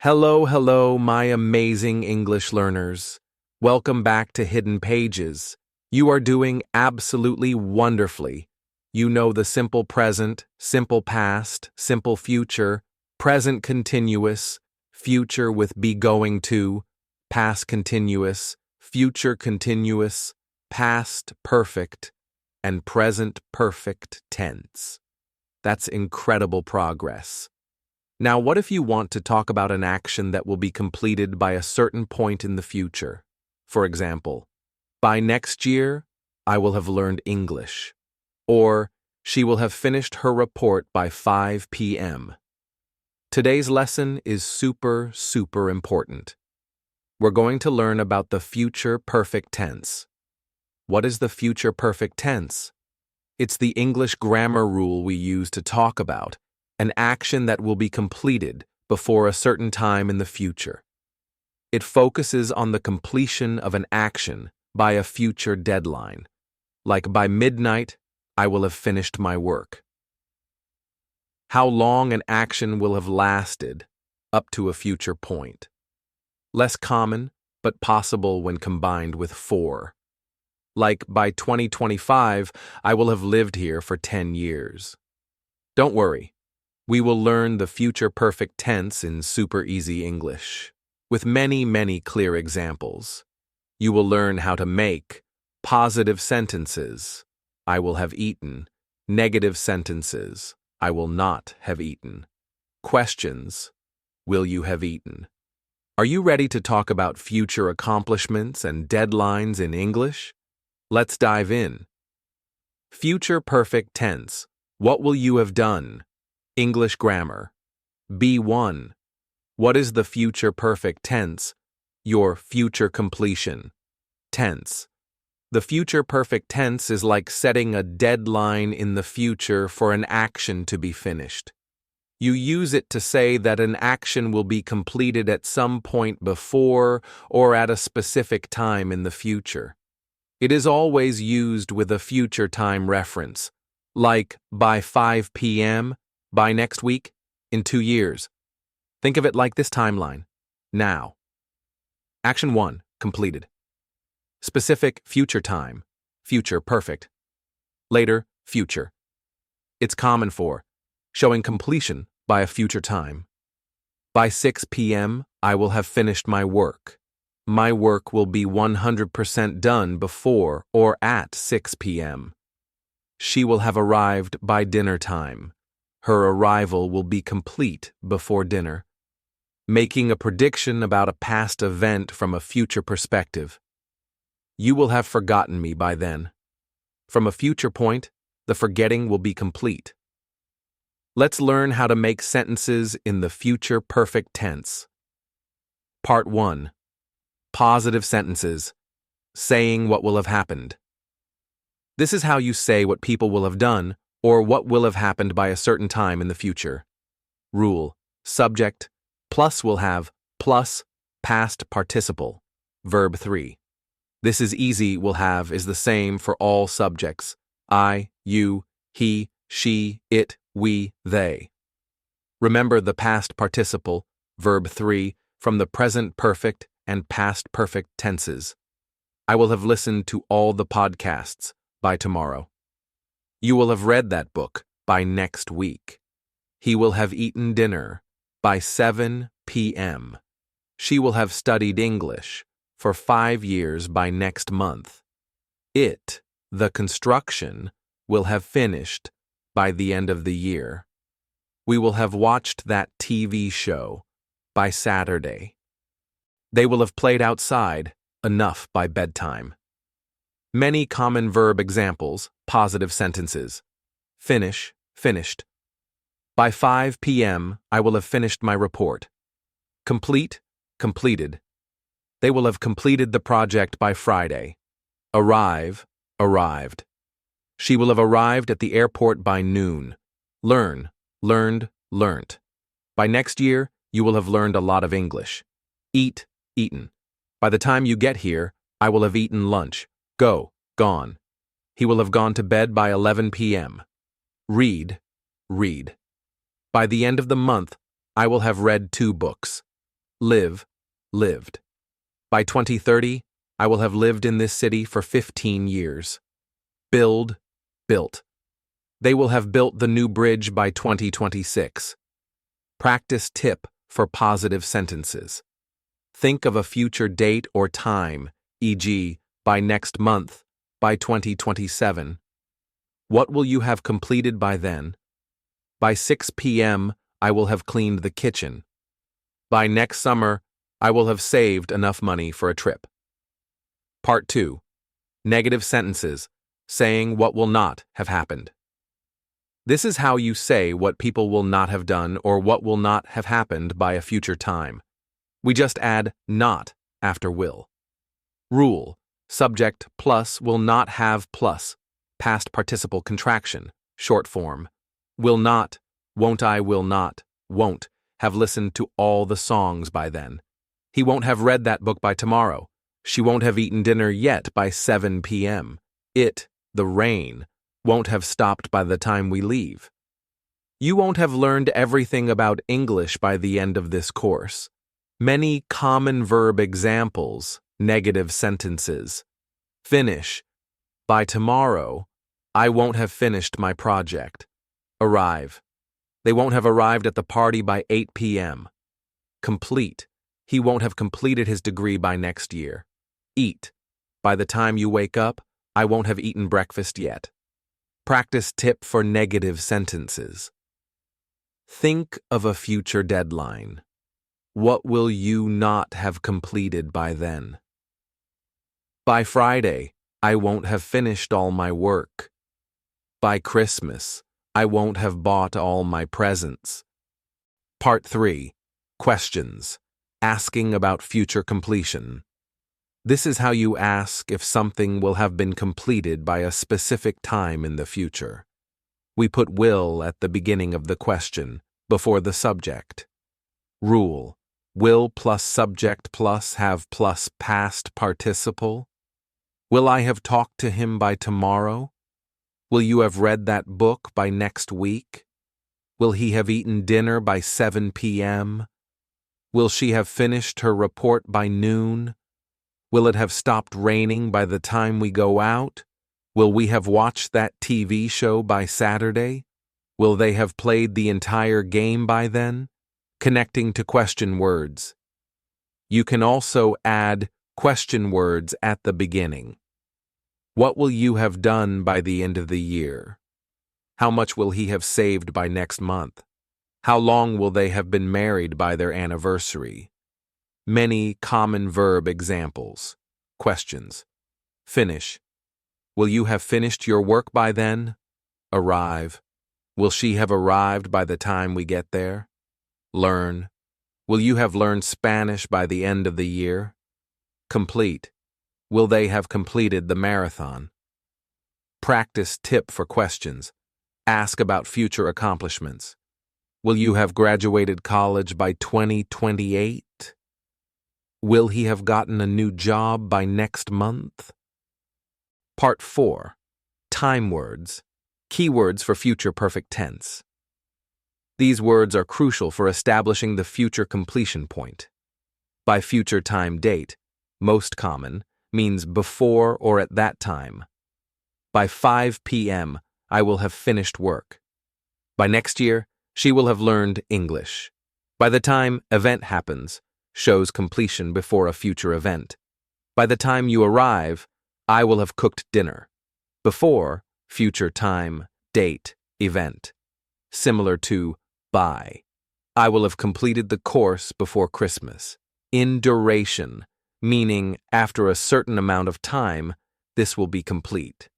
Hello, hello, my amazing English learners. Welcome back to Hidden Pages. You are doing absolutely wonderfully. You know the simple present, simple past, simple future, present continuous, future with be going to, past continuous, future continuous, past perfect, and present perfect tense. That's incredible progress. Now, what if you want to talk about an action that will be completed by a certain point in the future? For example, by next year, I will have learned English. Or, she will have finished her report by 5 p.m. Today's lesson is super important. We're going to learn about the future perfect tense. What is the future perfect tense? It's the English grammar rule we use to talk about an action that will be completed before a certain time in the future. It focuses on the completion of an action by a future deadline, like by midnight, I will have finished my work. How long an action will have lasted, up to a future point. Less common, but possible when combined with for. Like by 2025, I will have lived here for 10 years. Don't worry. We will learn the future perfect tense in super easy English, with many clear examples. You will learn how to make positive sentences, I will have eaten, negative sentences, I will not have eaten, questions, will you have eaten. Are you ready to talk about future accomplishments and deadlines in English? Let's dive in. Future perfect tense, what will you have done? English grammar. B1. What is the future perfect tense? Your future completion. Tense. The future perfect tense is like setting a deadline in the future for an action to be finished. You use it to say that an action will be completed at some point before or at a specific time in the future. It is always used with a future time reference, like by 5 p.m., by next week, in 2 years. Think of it like this timeline. Now. Action 1, completed. Specific future time, future perfect. Later, future. It's common for showing completion by a future time. By 6 p.m., I will have finished my work. My work will be 100% done before or at 6 p.m. She will have arrived by dinner time. Her arrival will be complete before dinner. Making a prediction about a past event from a future perspective. You will have forgotten me by then. From a future point, the forgetting will be complete. Let's learn how to make sentences in the future perfect tense. Part 1. Positive sentences. Saying what will have happened. This is how you say what people will have done or what will have happened by a certain time in the future. Rule. Subject. Plus will have plus past participle. Verb 3. This is easy will have is the same for all subjects. I, you, he, she, it, we, they. Remember the past participle, verb 3, from the present perfect and past perfect tenses. I will have listened to all the podcasts by tomorrow. You will have read that book by next week. He will have eaten dinner by 7 p.m. She will have studied English for 5 years by next month. It, the construction, will have finished by the end of the year. We will have watched that TV show by Saturday. They will have played outside enough by bedtime. Many common verb examples, positive sentences. Finish, finished. By 5 p.m., I will have finished my report. Complete, completed. They will have completed the project by Friday. Arrive, arrived. She will have arrived at the airport by noon. Learn, learned, learnt. By next year, you will have learned a lot of English. Eat, eaten. By the time you get here, I will have eaten lunch. Go, gone. He will have gone to bed by 11 p.m. Read, read. By the end of the month, I will have read 2 books. Live, lived. By 2030, I will have lived in this city for 15 years. Build, built. They will have built the new bridge by 2026. Practice tip for positive sentences. Think of a future date or time, e.g., by next month, by 2027. What will you have completed by then? By 6 p.m., I will have cleaned the kitchen. By next summer, I will have saved enough money for a trip. Part 2. Negative sentences, saying what will not have happened. This is how you say what people will not have done or what will not have happened by a future time. We just add not after will. Rule: subject plus will not have plus. Past participle contraction, short form. Will not, won't I will not, won't have listened to all the songs by then. He won't have read that book by tomorrow. She won't have eaten dinner yet by 7 p.m. It, the rain, won't have stopped by the time we leave. You won't have learned everything about English by the end of this course. Many common verb examples, negative sentences. Finish. By tomorrow, I won't have finished my project. Arrive. They won't have arrived at the party by 8 p.m. Complete. He won't have completed his degree by next year. Eat. By the time you wake up, I won't have eaten breakfast yet. Practice tip for negative sentences. Think of a future deadline. What will you not have completed by then? By Friday, I won't have finished all my work. By Christmas, I won't have bought all my presents. Part 3. Questions. Asking about future completion. This is how you ask if something will have been completed by a specific time in the future. We put will at the beginning of the question, before the subject. Rule: will plus subject plus have plus past participle? Will I have talked to him by tomorrow? Will you have read that book by next week? Will he have eaten dinner by 7 p.m.? Will she have finished her report by noon? Will it have stopped raining by the time we go out? Will we have watched that TV show by Saturday? Will they have played the entire game by then? Connecting to question words. You can also add question words at the beginning. What will you have done by the end of the year? How much will he have saved by next month? How long will they have been married by their anniversary? Many common verb examples. Questions. Finish. Will you have finished your work by then? Arrive. Will she have arrived by the time we get there? Learn. Will you have learned Spanish by the end of the year? Complete. Will they have completed the marathon? Practice tip for questions. Ask about future accomplishments. Will you have graduated college by 2028? Will he have gotten a new job by next month? Part 4. Time words. Keywords for future perfect tense. These words are crucial for establishing the future completion point. By future time date, most common, means before or at that time. By 5 p.m., I will have finished work. By next year, she will have learned English. By the time event happens, shows completion before a future event. By the time you arrive, I will have cooked dinner. Before, future time, date, event. Similar to by. I will have completed the course before Christmas. In duration, meaning after a certain amount of time, this will be complete.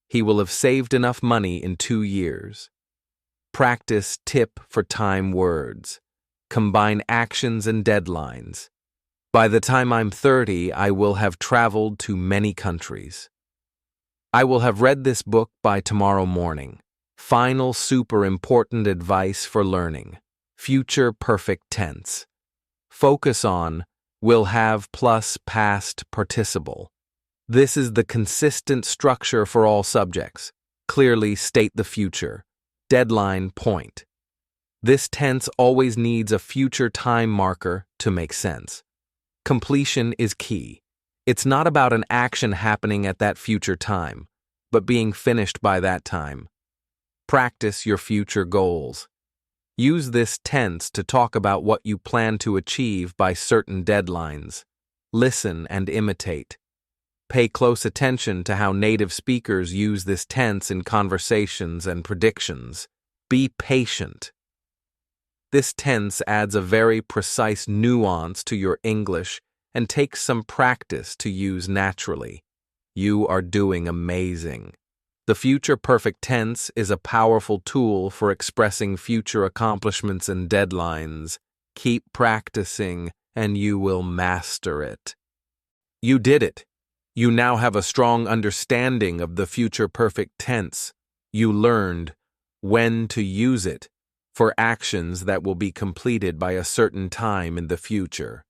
He will have saved enough money in 2 years. Practice tip for time words. Combine actions and deadlines. By the time I'm 30, I will have traveled to many countries. I will have read this book by tomorrow morning. Final super important advice for learning. Future perfect tense. Focus on will have plus past participle. This is the consistent structure for all subjects. Clearly state the future. Deadline point. This tense always needs a future time marker to make sense. Completion is key. It's not about an action happening at that future time, but being finished by that time. Practice your future goals. Use this tense to talk about what you plan to achieve by certain deadlines. Listen and imitate. Pay close attention to how native speakers use this tense in conversations and predictions. Be patient. This tense adds a very precise nuance to your English and takes some practice to use naturally. You are doing amazing. The future perfect tense is a powerful tool for expressing future accomplishments and deadlines. Keep practicing, and you will master it. You did it. You now have a strong understanding of the future perfect tense. You learned when to use it for actions that will be completed by a certain time in the future.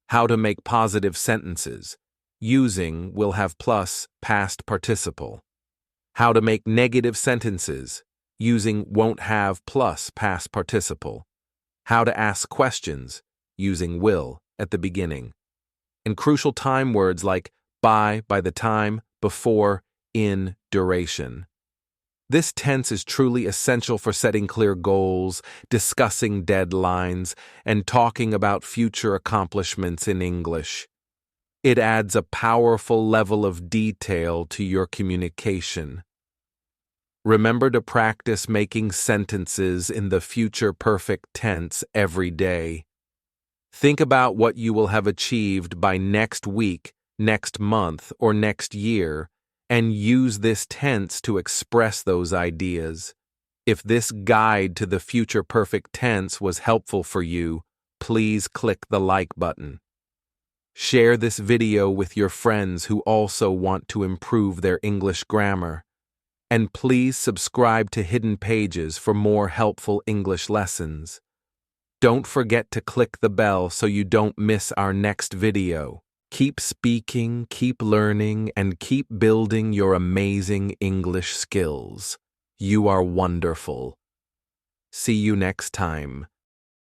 How to make positive sentences. Using will have plus past participle. How to make negative sentences. Using won't have plus past participle. How to ask questions. Using will at the beginning. And crucial time words like by the time, before, in, duration. This tense is truly essential for setting clear goals, discussing deadlines, and talking about future accomplishments in English. It adds a powerful level of detail to your communication. Remember to practice making sentences in the future perfect tense every day. Think about what you will have achieved by next week, next month, or next year, and use this tense to express those ideas. If this guide to the future perfect tense was helpful for you, please click the like button. Share this video with your friends who also want to improve their English grammar. And please subscribe to Hidden Pages for more helpful English lessons. Don't forget to click the bell so you don't miss our next video. Keep speaking, keep learning, and keep building your amazing English skills. You are wonderful. See you next time.